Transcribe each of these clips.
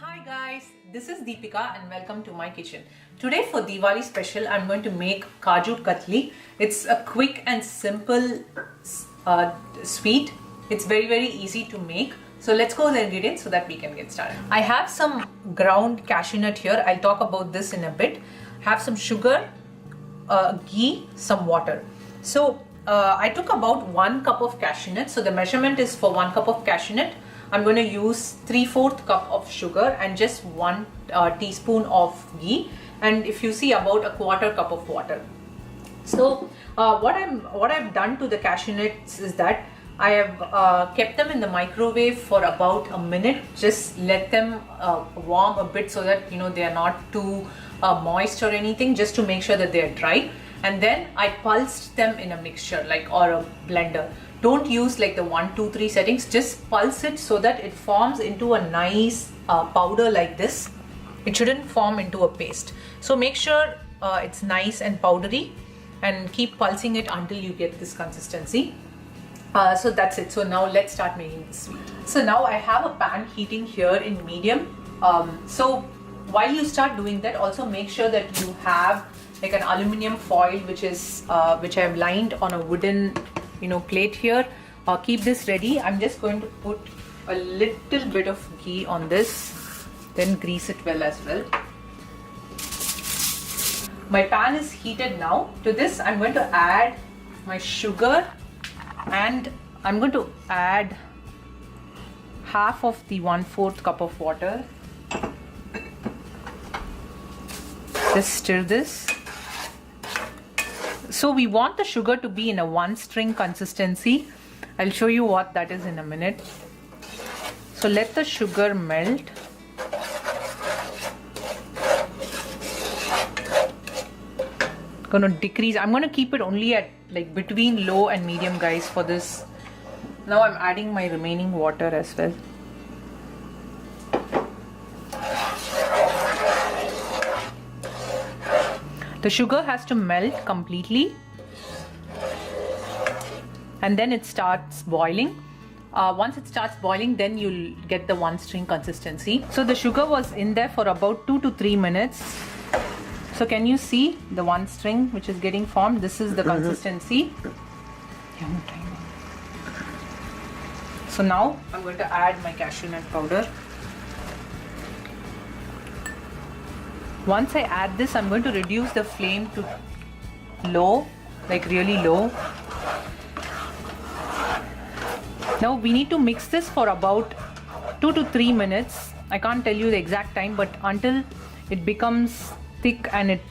Hi guys, this is Deepika and welcome to my kitchen. Today for Diwali special, I'm going to make Kaju Kathli. It's a quick and simple sweet. It's very easy to make. So let's go with the ingredients so that we can get started. I have some ground cashew nut here. I'll talk about this in a bit. Have some sugar, ghee, some water. So I took about 1 cup of cashew nut. So the measurement is for 1 cup of cashew nut. I'm going to use 3/4 cup of sugar and just 1 teaspoon of ghee, and if you see, about 1/4 cup of water. So what I've done to the cashew nuts is that I have kept them in the microwave for about a minute. Just let them warm a bit so that they are not too moist or anything, just to make sure that they are dry. And then I pulsed them in a mixture or a blender. Don't use like the 1, 2, 3 settings. Just pulse it so that it forms into a nice powder like this. It shouldn't form into a paste. So make sure it's nice and powdery, and keep pulsing it until you get this consistency. So that's it. So now let's start making the sweet. So now I have a pan heating here in medium. So while you start doing that, also make sure that you have like an aluminium foil which I have lined on a wooden plate here. Keep this ready. I'm just going to put a little bit of ghee on this, then grease it well as well. My pan is heated now. To this I'm going to add my sugar, and I'm going to add half of the 1/4 cup of water. Just stir this. So we want the sugar to be in a 1-string consistency. I'll show you what that is in a minute. So let the sugar melt. Going to decrease. I'm going to keep it only at like between low and medium, guys, for this. Now I'm adding my remaining water as well. The sugar has to melt completely, and then it starts boiling. Once it starts boiling, then you'll get the 1-string consistency. So the sugar was in there for about 2 to 3 minutes. So can you see the 1 string which is getting formed? This is the consistency. So now I'm going to add my cashew nut powder. Once I add this, I'm going to reduce the flame to low, like really low. Now we need to mix this for about 2 to 3 minutes. I can't tell you the exact time, but until it becomes thick and it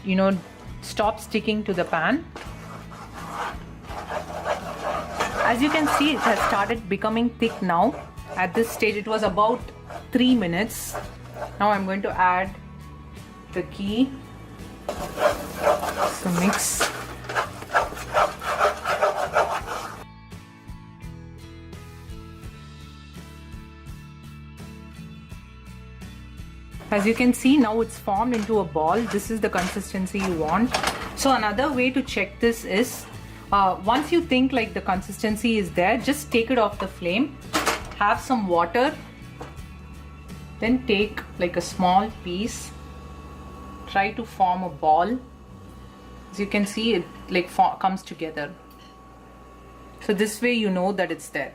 stops sticking to the pan. As you can see, it has started becoming thick now. At this stage it was about 3 minutes. Now I'm going to add the ghee. So mix. As you can see, now it's formed into a ball. This is the consistency you want. So another way to check this is, once you think like the consistency is there, just take it off the flame, have some water, then take like a small piece, try to form a ball. As you can see, it like comes together. So this way you know that it's there.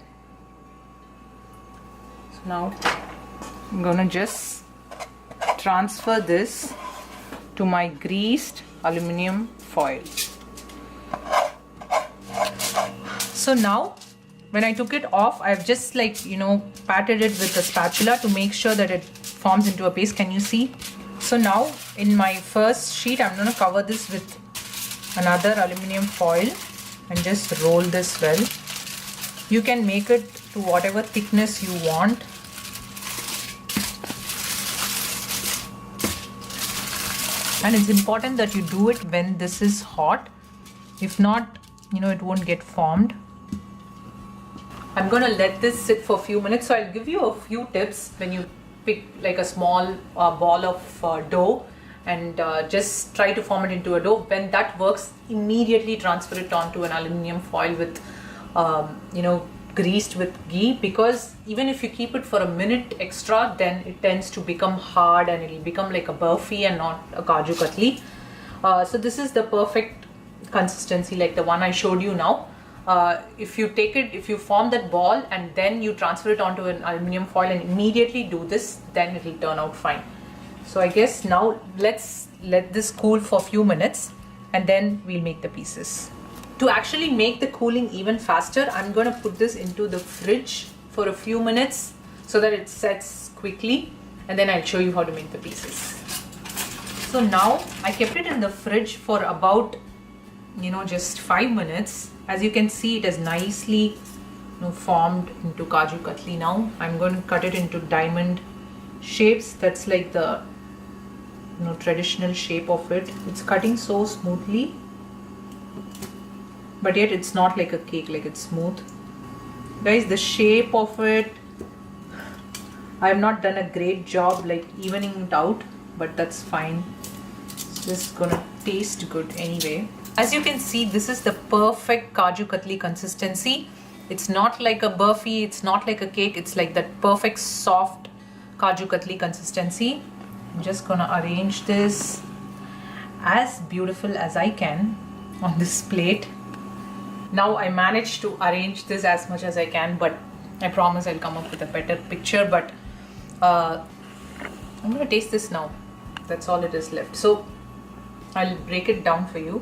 So now I'm gonna just transfer this to my greased aluminium foil. So now when I took it off, I've just patted it with a spatula to make sure that it forms into a paste. Can you see? So now in my first sheet, I'm going to cover this with another aluminium foil and just roll this well. You can make it to whatever thickness you want. And it's important that you do it when this is hot. If not, it won't get formed. I'm going to let this sit for a few minutes. So I'll give you a few tips when you pick like a small ball of dough and just try to form it into a dough. When that works, immediately transfer it onto an aluminium foil with greased with ghee, because even if you keep it for a minute extra, then it tends to become hard and it'll become like a burfi and not a Kaju Katli. So this is the perfect consistency, like the one I showed you now. If you form that ball and then you transfer it onto an aluminium foil and immediately do this, then it will turn out fine. So I guess now let's let this cool for a few minutes and then we'll make the pieces. To actually make the cooling even faster, I'm going to put this into the fridge for a few minutes so that it sets quickly, and then I'll show you how to make the pieces. So now I kept it in the fridge for about just 5 minutes. As you can see, it has nicely formed into Kaju Katli. Now I'm going to cut it into diamond shapes. That's like the traditional shape of it. It's cutting so smoothly, but yet it's not like a cake, like it's smooth. Guys, the shape of it, I have not done a great job like evening it out, but that's fine. It's just gonna taste good anyway. As you can see, this is the perfect Kaju Katli consistency. It's not like a burfi, it's not like a cake, it's like that perfect soft Kaju Katli consistency. I'm just gonna arrange this as beautiful as I can on this plate. Now I managed to arrange this as much as I can, but I promise I'll come up with a better picture. But I'm gonna taste this now. That's all it is left. So I'll break it down for you.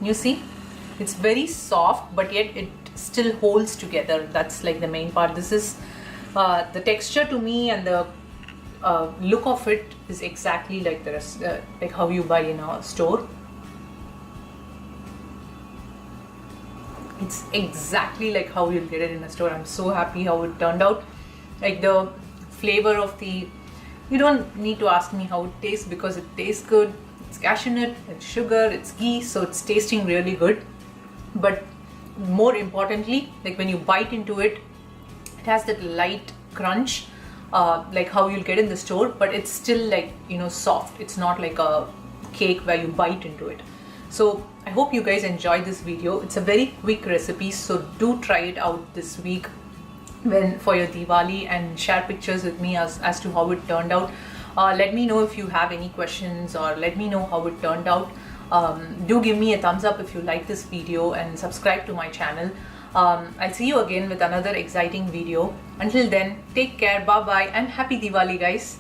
You see, it's very soft, but yet it still holds together. That's like the main part. This is the texture to me, and the look of it is exactly like the rest, like how you buy in a store. It's exactly like how you'll get it in a store. I'm so happy how it turned out. Like the flavor of the, you don't need to ask me how it tastes because it tastes good. It's cashewnut, it's sugar, it's ghee, so it's tasting really good. But more importantly, like when you bite into it, it has that light crunch, like how you'll get in the store, but it's still like soft. It's not like a cake where you bite into it. So I hope you guys enjoyed this video. It's a very quick recipe, so do try it out this week for your Diwali and share pictures with me as to how it turned out. Let me know if you have any questions, or let me know how it turned out. Do give me a thumbs up if you like this video and subscribe to my channel. I'll see you again with another exciting video. Until then, take care, bye bye, and happy Diwali, guys.